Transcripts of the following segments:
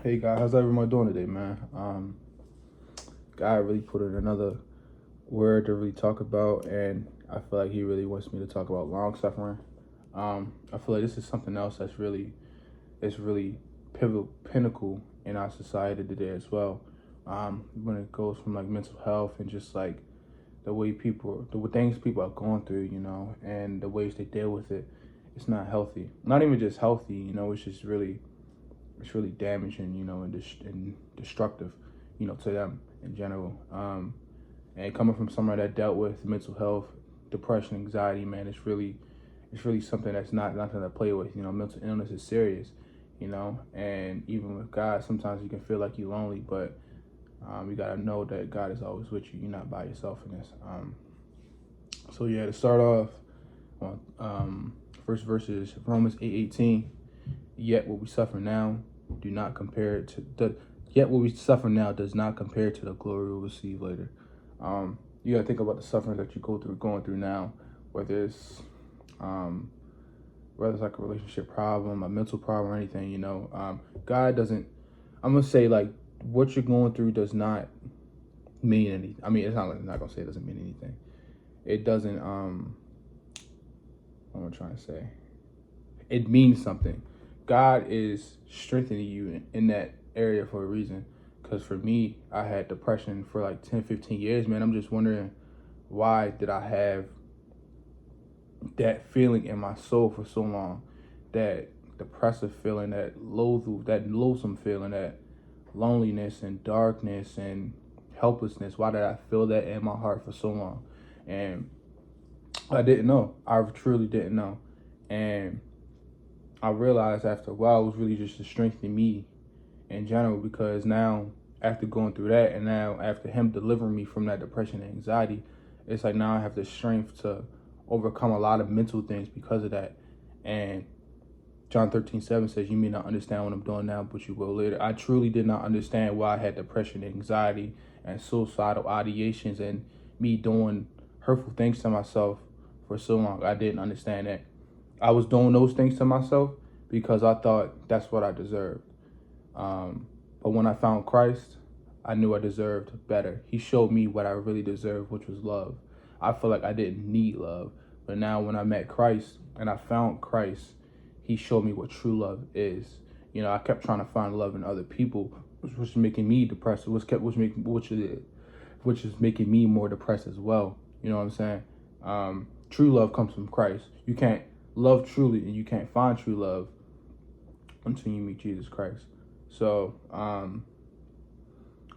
Hey guys, how's everyone doing today, man? God really put in another word to really talk about, and I feel like He really wants me to talk about long suffering. I feel like this is something else it's really pivotal, pinnacle in our society today as well. When it goes from like mental health and just like the things people are going through, and the ways they deal with it, it's not healthy. Not even just healthy, it's just really damaging, and destructive, to them in general. And coming from somewhere that dealt with mental health, depression, anxiety, man, it's really something that's not nothing to play with. Mental illness is serious, and even with God, sometimes you can feel like you're lonely, but you gotta know that God is always with you. You're not by yourself in this. So yeah, to start off, first verse is Romans 8:18. Yet what we suffer now do not compare to the yet what we suffer now does not compare to the glory we'll receive later. You gotta think about the suffering that you going through now, whether it's um, whether it's like a relationship problem, a mental problem, or anything. God doesn't. I'm gonna say like what you're going through does not mean anything. I mean, it's not like I'm not gonna say it doesn't mean anything. It doesn't. What am I trying to say? It means something. God is strengthening you in that area for a reason. Because for me, I had depression for like 10, 15 years, man. I'm just wondering, why did I have that feeling in my soul for so long? That depressive feeling, that loathsome feeling, that loneliness and darkness and helplessness. Why did I feel that in my heart for so long? And I didn't know. I truly didn't know. And I realized after a while it was really just to strengthen me in general, because now after going through that, and now after Him delivering me from that depression and anxiety, it's like now I have the strength to overcome a lot of mental things because of that. And John 13:7 says, you may not understand what I'm doing now, but you will later. I truly did not understand why I had depression, anxiety, and suicidal ideations, and me doing hurtful things to myself for so long. I didn't understand that. I was doing those things to myself because I thought that's what I deserved. But when I found Christ, I knew I deserved better. He showed me what I really deserved, which was love. I feel like I didn't need love. But now when I met Christ and I found Christ, He showed me what true love is. I kept trying to find love in other people, which was making me depressed. Which is making me more depressed as well. You know what I'm saying? True love comes from Christ. You can't love truly, and you can't find true love until you meet Jesus Christ. So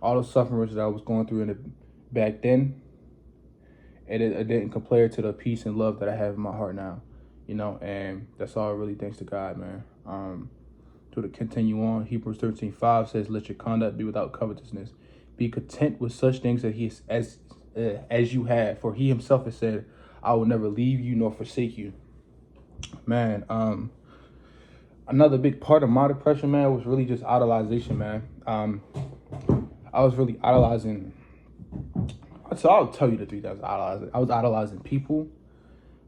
all the suffering that I was going through back then, it didn't compare to the peace and love that I have in my heart now. And that's all really thanks to God, man. To continue on, Hebrews 13:5 says, let your conduct be without covetousness. Be content with such things that as you have, for He Himself has said, I will never leave you nor forsake you. Man, another big part of my depression, man, was really just idolization, man. I was really idolizing. So I'll tell you the three that I was idolizing. I was idolizing people.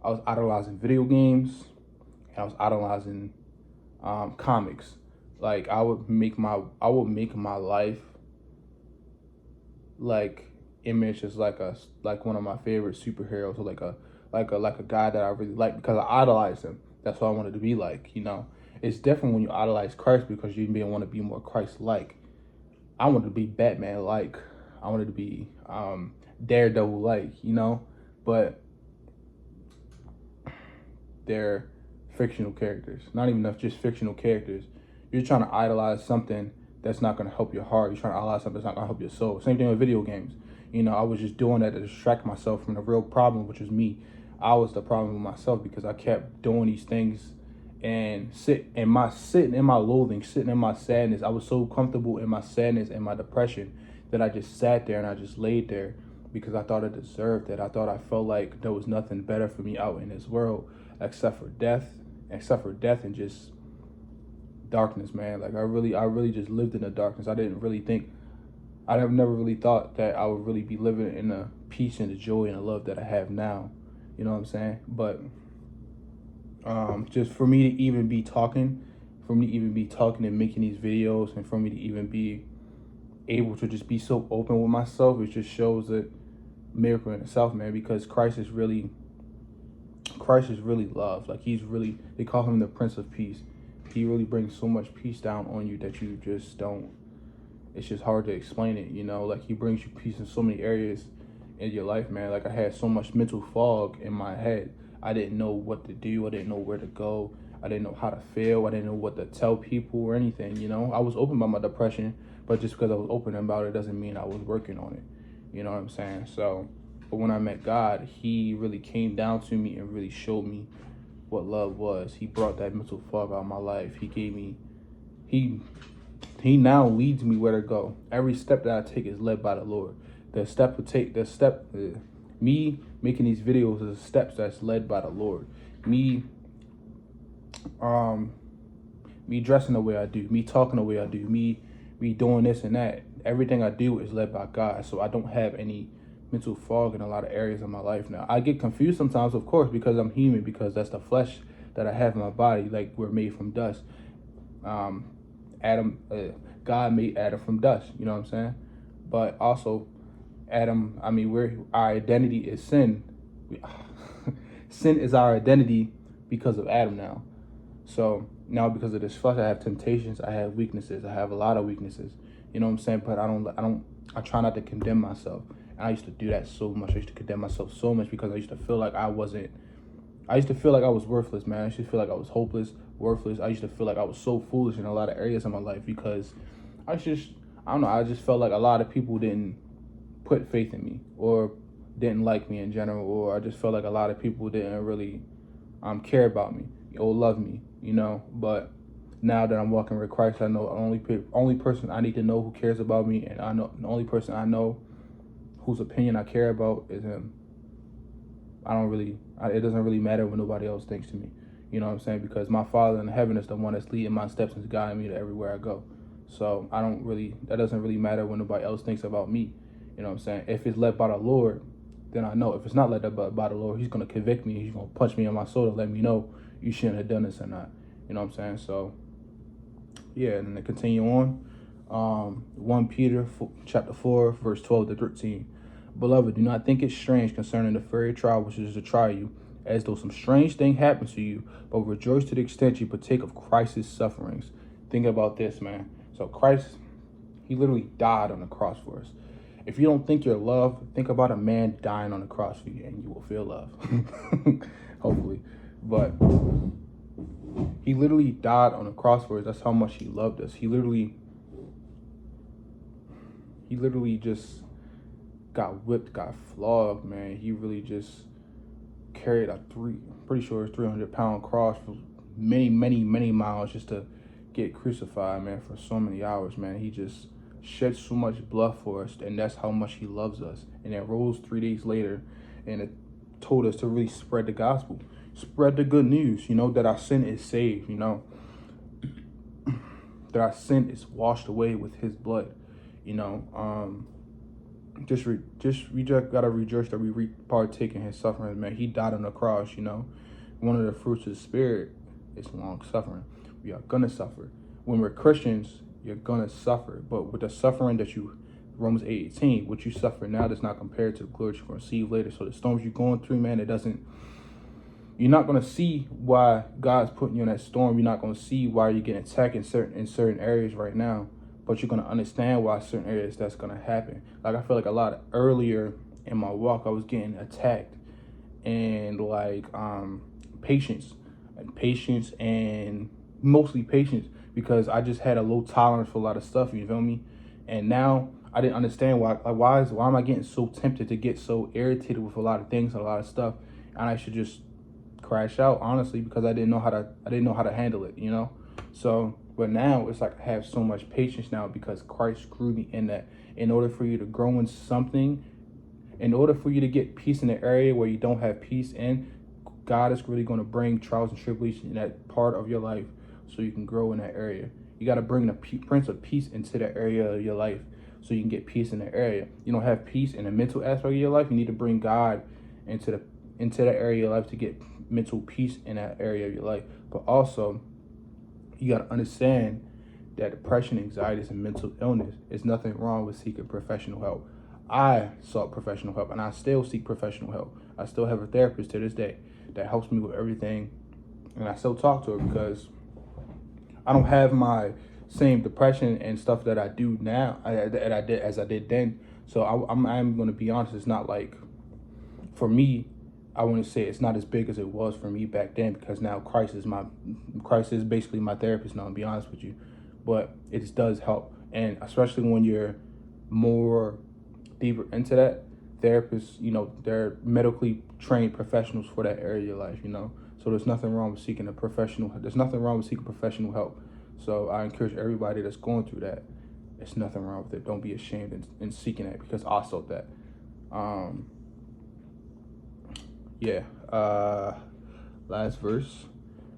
I was idolizing video games, and I was idolizing comics. Like I would make my life like image as like one of my favorite superheroes, or like a guy that I really like because I idolized him. That's what I wanted to be like. It's different when you idolize Christ because you want to be more Christ-like. I wanted to be Batman-like. I wanted to be Daredevil-like. But they're fictional characters. Not even enough, just fictional characters. You're trying to idolize something that's not going to help your heart. You're trying to idolize something that's not going to help your soul. Same thing with video games. I was just doing that to distract myself from the real problem, which was me. I was the problem with myself because I kept doing these things and sitting in my loathing, sitting in my sadness. I was so comfortable in my sadness and my depression that I just sat there and I just laid there because I thought I deserved it. I thought I felt like there was nothing better for me out in this world except for death and just darkness, man. Like I really just lived in the darkness. I never really thought that I would really be living in the peace and the joy and the love that I have now. You know what I'm saying? But just for me to even be talking for me to even be talking and making these videos, and for me to even be able to just be so open with myself, it just shows a miracle in itself, man, because Christ is really love. Like, they call him the Prince of Peace. He really brings so much peace down on you that you just don't, it's just hard to explain it, like he brings you peace in so many areas in your life, man. Like, I had so much mental fog in my head. I didn't know what to do. I didn't know where to go. I didn't know how to feel. I didn't know what to tell people or anything, I was open about my depression, but just because I was open about it doesn't mean I was working on it. You know what I'm saying? So, but when I met God, he really came down to me and really showed me what love was. He brought that mental fog out of my life. He gave me, he now leads me where to go. Every step that I take is led by the Lord. Me making these videos is steps that's led by the Lord. Me dressing the way I do, me talking the way I do, me doing this and that. Everything I do is led by God. So I don't have any mental fog in a lot of areas of my life now. I get confused sometimes, of course, because I'm human, because that's the flesh that I have in my body. Like, we're made from dust. God made Adam from dust, you know what I'm saying? But also, our identity is sin. Sin is our identity because of Adam now. So now, because of this flesh, I have temptations, I have weaknesses, I have a lot of weaknesses, you know what I'm saying? But I try not to condemn myself. And I used to do that so much. I used to condemn myself so much because I used to feel like I was worthless, man. I used to feel like I was hopeless, worthless. I used to feel like I was so foolish in a lot of areas of my life because I just felt like a lot of people didn't put faith in me or didn't like me in general, or I just felt like a lot of people didn't really care about me or love me, But now that I'm walking with Christ, I know the only person I need to know who cares about me, and I know the only person I know whose opinion I care about is him. It doesn't really matter what nobody else thinks to me. You know what I'm saying? Because my Father in heaven is the one that's leading my steps and guiding me to everywhere I go. So that doesn't really matter what nobody else thinks about me. You know what I'm saying? If it's led by the Lord, then I know. If it's not led by the Lord, he's going to convict me. He's going to punch me in my soul to let me know you shouldn't have done this or not. You know what I'm saying? So, yeah, and then to continue on, 1 Peter chapter 4, verse 12 to 13. Beloved, do not think it strange concerning the fiery trial which is to try you, as though some strange thing happened to you, but rejoice to the extent you partake of Christ's sufferings. Think about this, man. So Christ, he literally died on the cross for us. If you don't think you're loved, think about a man dying on the cross for you, and you will feel love. Hopefully. But he literally died on the cross for us. That's how much he loved us. He literally just got whipped, got flogged, man. He really just carried pretty sure it's 300-pound cross for many, many, many miles just to get crucified, man, for so many hours, man. He just shed so much blood for us, and that's how much he loves us. And it rose 3 days later, and it told us to really spread the gospel, spread the good news, that our sin is saved, that our sin is washed away with his blood, we just gotta rejoice that we partake in his suffering, man. He died on the cross, One of the fruits of the Spirit is long suffering. We are gonna suffer. When we're Christians, you're gonna suffer. But with the suffering that Romans 8:18, what you suffer now does not compare to the glory you're gonna receive later. So the storms you're going through, man, you're not gonna see why God's putting you in that storm. You're not gonna see why you're getting attacked in certain areas right now. But you're going to understand why certain areas that's going to happen. Like, I feel like a lot earlier in my walk, I was getting attacked. And, patience and mostly patience. Because I just had a low tolerance for a lot of stuff, you feel me? And now, I didn't understand why am I getting so tempted to get so irritated with a lot of things, a lot of stuff. And I should just crash out, honestly, because I didn't know how to handle it, So... But now it's like I have so much patience now because Christ grew me in that. In order for you to grow in something, in order for you to get peace in the area where you don't have peace in, God is really going to bring trials and tribulations in that part of your life so you can grow in that area. You got to bring the Prince of Peace into that area of your life so you can get peace in that area. You don't have peace in the mental aspect of your life. You need to bring God into that area of your life to get mental peace in that area of your life. But also, You got to understand that depression, anxiety is a mental illness. There's nothing wrong with seeking professional help. I sought professional help, and I still seek professional help. I still have a therapist to this day that helps me with everything, and I still talk to her because I don't have my same depression and stuff that I do now that I did as I did then. So I'm going to be honest. It's not like, for me, I want to say it's not as big as it was for me back then, because now Christ is basically my therapist now, to be honest with you. But it does help, and especially when you're more deeper into that, therapists, they're medically trained professionals for that area of your life, So there's nothing wrong with seeking professional help. So I encourage everybody that's going through that. There's nothing wrong with it. Don't be ashamed in seeking that, because I sought that. Last verse.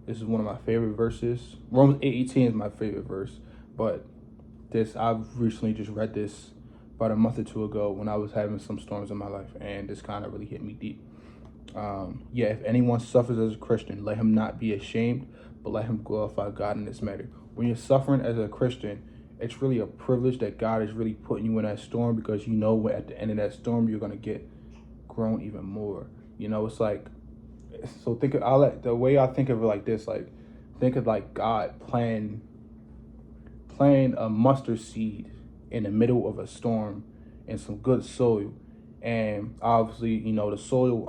This is one of my favorite verses. Romans 8:18 is my favorite verse, but I've recently just read this about a month or two ago when I was having some storms in my life, and this kind of really hit me deep. If anyone suffers as a Christian, let him not be ashamed, but let him glorify God in this matter. When you're suffering as a Christian, it's really a privilege that God is really putting you in that storm, because at the end of that storm, you're going to get grown even more. It's like, so the way I think of it like this, like, think of like God planting a mustard seed in the middle of a storm in some good soil. And obviously, the soil,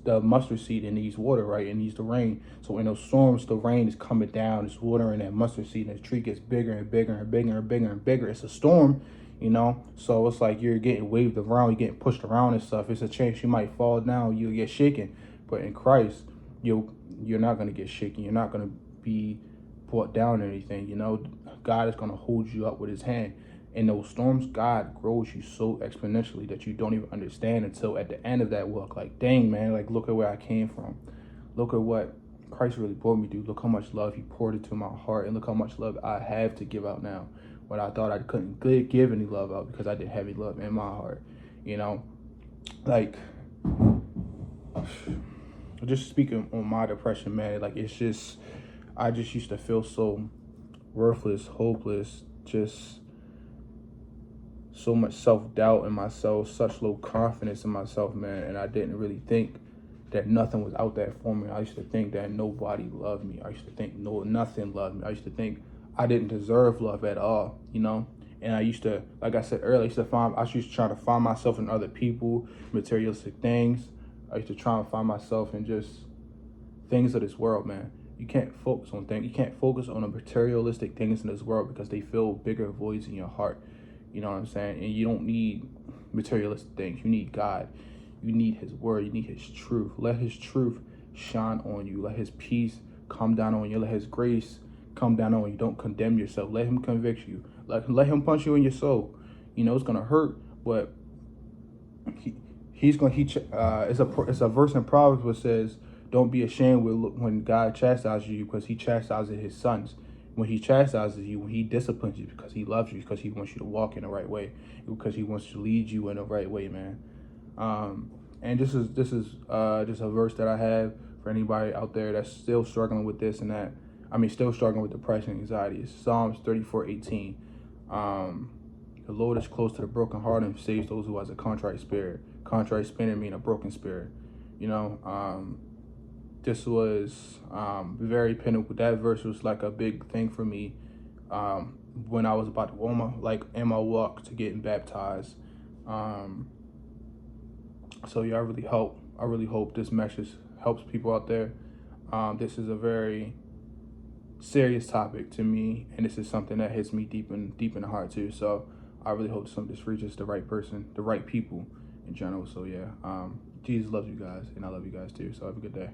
the mustard seed, it needs water, right? It needs the rain. So in those storms, the rain is coming down, it's watering that mustard seed, and the tree gets bigger and bigger and bigger and bigger and bigger. It's a storm, So it's like you're getting waved around, you're getting pushed around and stuff. It's a chance you might fall down, you'll get shaken. But in Christ, you're not going to get shaken. You're not going to be brought down or anything, God is going to hold you up with his hand. In those storms, God grows you so exponentially that you don't even understand until at the end of that walk. Like, dang, man, like, look at where I came from. Look at what Christ really brought me to. Look how much love he poured into my heart, and look how much love I have to give out now, when I thought I couldn't give any love out because I didn't have any love in my heart, Like, just speaking on my depression, man, like, I just used to feel so worthless, hopeless, just so much self-doubt in myself, such low confidence in myself, man. And I didn't really think that nothing was out there for me. I used to think that nobody loved me. I used to think nothing loved me. I used to think I didn't deserve love at all, And I used to, like I said earlier, I used to try to find myself in other people, materialistic things. I used to try and find myself in just things of this world, man. You can't focus on things. You can't focus on the materialistic things in this world, because they fill bigger voids in your heart. You know what I'm saying? And you don't need materialistic things. You need God. You need his word. You need his truth. Let his truth shine on you. Let his peace come down on you. Let his grace come down on you. Don't condemn yourself. Let him convict you. Let him punch you in your soul. It's gonna hurt, but it's a verse in Proverbs which says, "Don't be ashamed when God chastises you, because he chastises his sons." When he chastises you, when he disciplines you, because he loves you, because he wants you to walk in the right way, because he wants to lead you in the right way, man. And this is just a verse that I have for anybody out there that's still struggling with this and that. Still struggling with depression and anxiety. It's Psalms 34:18. The Lord is close to the brokenhearted and saves those who has a contrite spirit. Contrite spirit mean a broken spirit. This was very pivotal. That verse was like a big thing for me when I was about to in my walk to getting baptized. So yeah, I really hope this message helps people out there. This is a very serious topic to me, and this is something that hits me deep in the heart too. So I really hope some of this reaches the right person, the right people in general. So yeah, Jesus loves you guys, and I love you guys too. So have a good day.